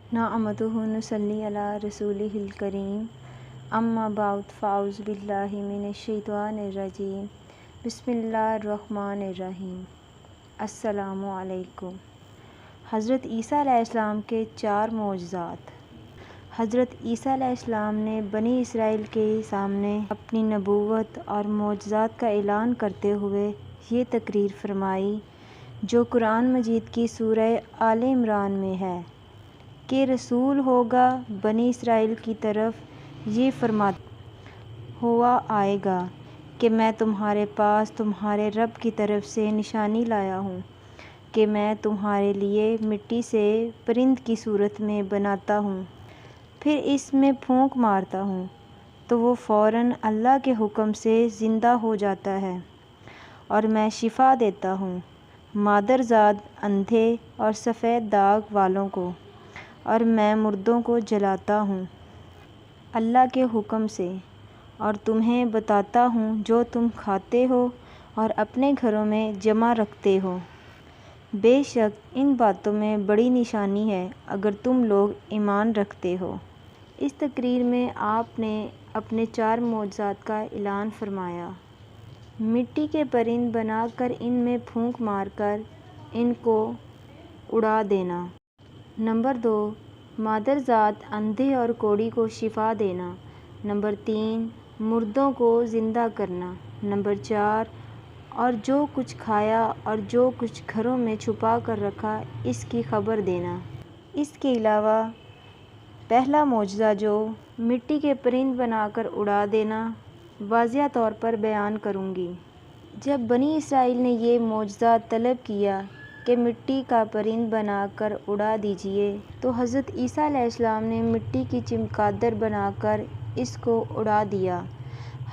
نحمدہ نصلی علی رسولہ الکریم اما بعد فاعوذ باللہ من الشیطان الرجیم بسم اللہ الرحمن الرحیم۔ السلام علیکم۔ حضرت عیسیٰ علیہ السلام کے 4 معجزات۔ حضرت عیسیٰ علیہ السلام نے بنی اسرائیل کے سامنے اپنی نبوت اور معجزات کا اعلان کرتے ہوئے یہ تقریر فرمائی جو قرآن مجید کی سورہ آل عمران میں ہے کہ رسول ہوگا بنی اسرائیل کی طرف یہ فرماتا ہوا آئے گا کہ میں تمہارے پاس تمہارے رب کی طرف سے نشانی لایا ہوں کہ میں تمہارے لیے مٹی سے پرند کی صورت میں بناتا ہوں، پھر اس میں پھونک مارتا ہوں تو وہ فوراً اللہ کے حکم سے زندہ ہو جاتا ہے، اور میں شفا دیتا ہوں مادرزاد اندھے اور سفید داغ والوں کو، اور میں مردوں کو جلاتا ہوں اللہ کے حکم سے، اور تمہیں بتاتا ہوں جو تم کھاتے ہو اور اپنے گھروں میں جمع رکھتے ہو۔ بے شک ان باتوں میں بڑی نشانی ہے اگر تم لوگ ایمان رکھتے ہو۔ اس تقریر میں آپ نے اپنے 4 معجزات کا اعلان فرمایا۔ مٹی کے پرند بنا کر ان میں پھونک مار کر ان کو اڑا دینا۔ نمبر 2، مادرزاد اندھے اور کوڑی کو شفا دینا۔ نمبر 3، مردوں کو زندہ کرنا۔ نمبر 4، اور جو کچھ کھایا اور جو کچھ گھروں میں چھپا کر رکھا اس کی خبر دینا۔ اس کے علاوہ پہلا معجزہ جو مٹی کے پرند بنا کر اڑا دینا واضح طور پر بیان کروں گی۔ جب بنی اسرائیل نے یہ معجزہ طلب کیا کہ مٹی کا پرند بنا کر اڑا دیجیے تو حضرت عیسیٰ علیہ السلام نے مٹی کی چمگادڑ بنا کر اس کو اڑا دیا۔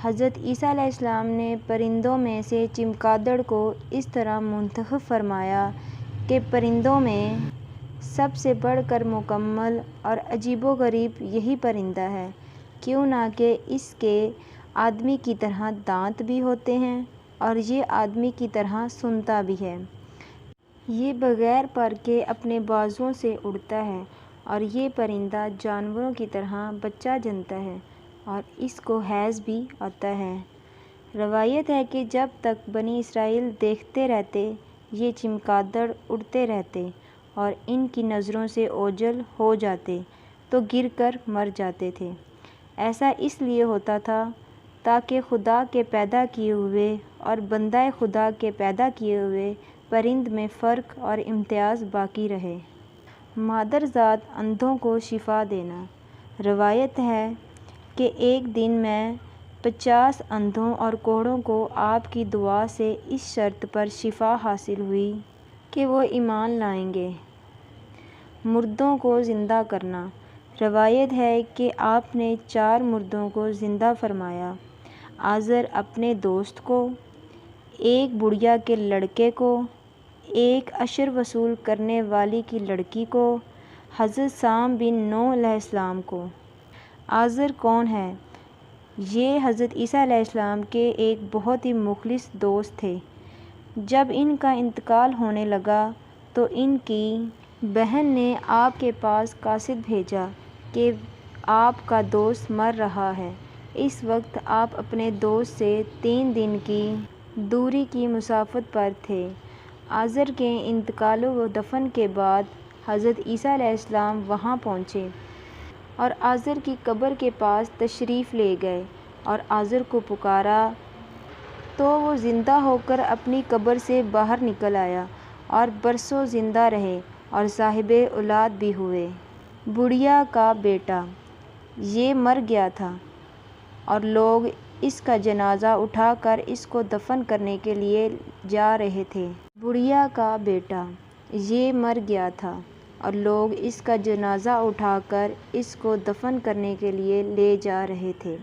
حضرت عیسیٰ علیہ السلام نے پرندوں میں سے چمگادڑ کو اس طرح منتخب فرمایا کہ پرندوں میں سب سے بڑھ کر مکمل اور عجیب و غریب یہی پرندہ ہے، کیوں نہ کہ اس کے آدمی کی طرح دانت بھی ہوتے ہیں اور یہ آدمی کی طرح سنتا بھی ہے۔ یہ بغیر پر کے اپنے بازوؤں سے اڑتا ہے، اور یہ پرندہ جانوروں کی طرح بچہ جنتا ہے اور اس کو حیض بھی آتا ہے۔ روایت ہے کہ جب تک بنی اسرائیل دیکھتے رہتے یہ چمگادڑ اڑتے رہتے اور ان کی نظروں سے اوجھل ہو جاتے تو گر کر مر جاتے تھے۔ ایسا اس لیے ہوتا تھا تاکہ خدا کے پیدا کیے ہوئے اور بندہ خدا کے پیدا کیے ہوئے پرند میں فرق اور امتیاز باقی رہے۔ مادرزاد اندھوں کو شفا دینا۔ روایت ہے کہ ایک دن میں 50 اندھوں اور کوڑوں کو آپ کی دعا سے اس شرط پر شفا حاصل ہوئی کہ وہ ایمان لائیں گے۔ مردوں کو زندہ کرنا۔ روایت ہے کہ آپ نے 4 مردوں کو زندہ فرمایا، آزر اپنے دوست کو، ایک بڑھیا کے لڑکے کو، ایک عشر وصول کرنے والی کی لڑکی کو، حضرت سام بن نوح علیہ السلام کو۔ آزر کون ہے؟ یہ حضرت عیسیٰ علیہ السلام کے ایک بہت ہی مخلص دوست تھے۔ جب ان کا انتقال ہونے لگا تو ان کی بہن نے آپ کے پاس قاصد بھیجا کہ آپ کا دوست مر رہا ہے۔ اس وقت آپ اپنے دوست سے 3 دن کی دوری کی مسافت پر تھے۔ آزر کے انتقال و دفن کے بعد حضرت عیسیٰ علیہ السلام وہاں پہنچے اور آزر کی قبر کے پاس تشریف لے گئے اور آزر کو پکارا تو وہ زندہ ہو کر اپنی قبر سے باہر نکل آیا اور برسوں زندہ رہے اور صاحب اولاد بھی ہوئے۔ بڑھیا کا بیٹا، یہ مر گیا تھا اور لوگ اس کا جنازہ اٹھا کر اس کو دفن کرنے کے لیے جا رہے تھے۔ بڑھیا کا بیٹا، یہ مر گیا تھا اور لوگ اس کا جنازہ اٹھا کر اس کو دفن کرنے کے لیے لے جا رہے تھے۔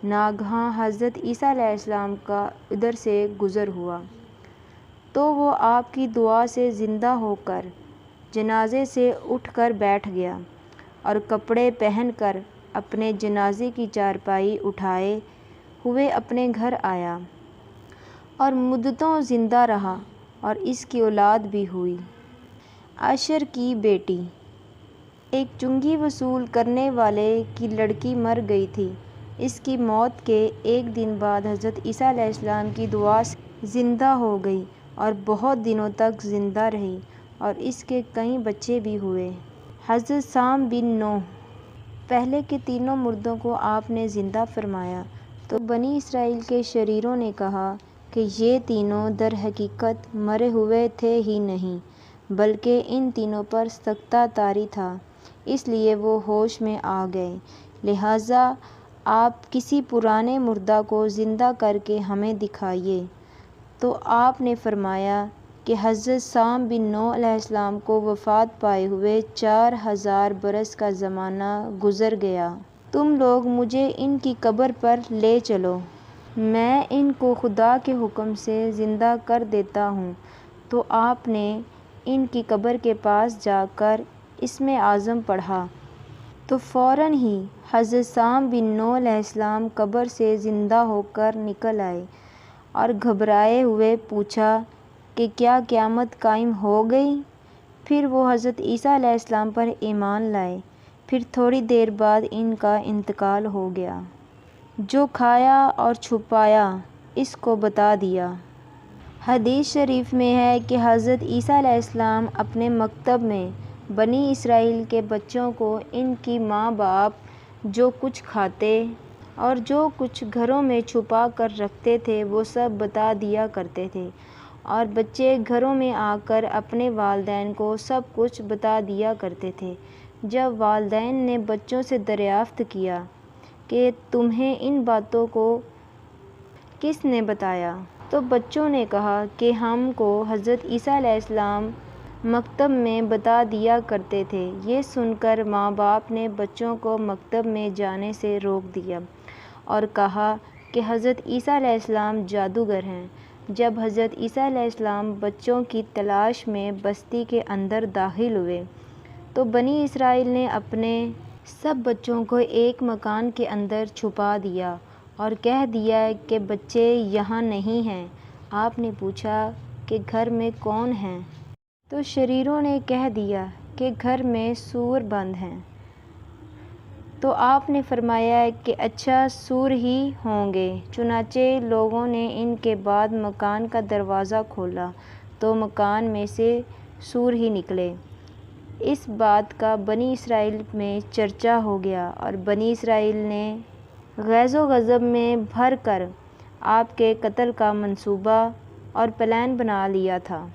ناگہاں حضرت عیسیٰ علیہ السلام کا ادھر سے گزر ہوا تو وہ آپ کی دعا سے زندہ ہو کر جنازے سے اٹھ کر بیٹھ گیا اور کپڑے پہن کر اپنے جنازے کی چارپائی اٹھائے ہوئے اپنے گھر آیا اور مدتوں زندہ رہا اور اس کی اولاد بھی ہوئی۔ عشر کی بیٹی ایک چنگی وصول کرنے والے کی لڑکی مر گئی تھی۔ اس کی موت کے ایک دن بعد حضرت عیسیٰ علیہ السلام کی دعا سے زندہ ہو گئی اور بہت دنوں تک زندہ رہی، اور اس کے کئی بچے بھی ہوئے۔ حضرت سام بن نوح پہلے کے تینوں مردوں کو آپ نے زندہ فرمایا تو بنی اسرائیل کے شریروں نے کہا کہ یہ تینوں در حقیقت مرے ہوئے تھے ہی نہیں، بلکہ ان تینوں پر سکتہ طاری تھا، اس لیے وہ ہوش میں آ گئے، لہٰذا آپ کسی پرانے مردہ کو زندہ کر کے ہمیں دکھائیے۔ تو آپ نے فرمایا کہ حضرت سام بن نوح علیہ السلام کو وفات پائے ہوئے 4000 برس کا زمانہ گزر گیا۔ تم لوگ مجھے ان کی قبر پر لے چلو، میں ان کو خدا کے حکم سے زندہ کر دیتا ہوں۔ تو آپ نے ان کی قبر کے پاس جا کر اسم اعظم پڑھا تو فوراً ہی حضرت سام بن نوح علیہ السلام قبر سے زندہ ہو کر نکل آئے اور گھبرائے ہوئے پوچھا کہ کیا قیامت قائم ہو گئی؟ پھر وہ حضرت عیسیٰ علیہ السلام پر ایمان لائے۔ پھر تھوڑی دیر بعد ان کا انتقال ہو گیا۔ جو کھایا اور چھپایا اس کو بتا دیا۔ حدیث شریف میں ہے کہ حضرت عیسیٰ علیہ السلام اپنے مکتب میں بنی اسرائیل کے بچوں کو ان کی ماں باپ جو کچھ کھاتے اور جو کچھ گھروں میں چھپا کر رکھتے تھے وہ سب بتا دیا کرتے تھے، اور بچے گھروں میں آ کر اپنے والدین کو سب کچھ بتا دیا کرتے تھے۔ جب والدین نے بچوں سے دریافت کیا کہ تمہیں ان باتوں کو کس نے بتایا، تو بچوں نے کہا کہ ہم کو حضرت عیسیٰ علیہ السلام مکتب میں بتا دیا کرتے تھے۔ یہ سن کر ماں باپ نے بچوں کو مکتب میں جانے سے روک دیا اور کہا کہ حضرت عیسیٰ علیہ السلام جادوگر ہیں۔ جب حضرت عیسیٰ علیہ السلام بچوں کی تلاش میں بستی کے اندر داخل ہوئے تو بنی اسرائیل نے اپنے سب بچوں کو ایک مکان کے اندر چھپا دیا اور کہہ دیا کہ بچے یہاں نہیں ہیں۔ آپ نے پوچھا کہ گھر میں کون ہیں؟ تو شریروں نے کہہ دیا کہ گھر میں سور بند ہیں۔ تو آپ نے فرمایا کہ اچھا، سور ہی ہوں گے۔ چنانچہ لوگوں نے ان کے بعد مکان کا دروازہ کھولا تو مکان میں سے سور ہی نکلے۔ اس بات کا بنی اسرائیل میں چرچا ہو گیا اور بنی اسرائیل نے غیظ و غضب میں بھر کر آپ کے قتل کا منصوبہ اور پلان بنا لیا تھا۔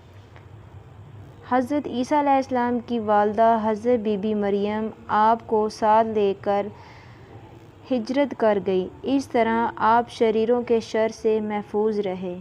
حضرت عیسیٰ علیہ السلام کی والدہ حضرت بی بی مریم آپ کو ساتھ لے کر ہجرت کر گئی۔ اس طرح آپ شریروں کے شر سے محفوظ رہے۔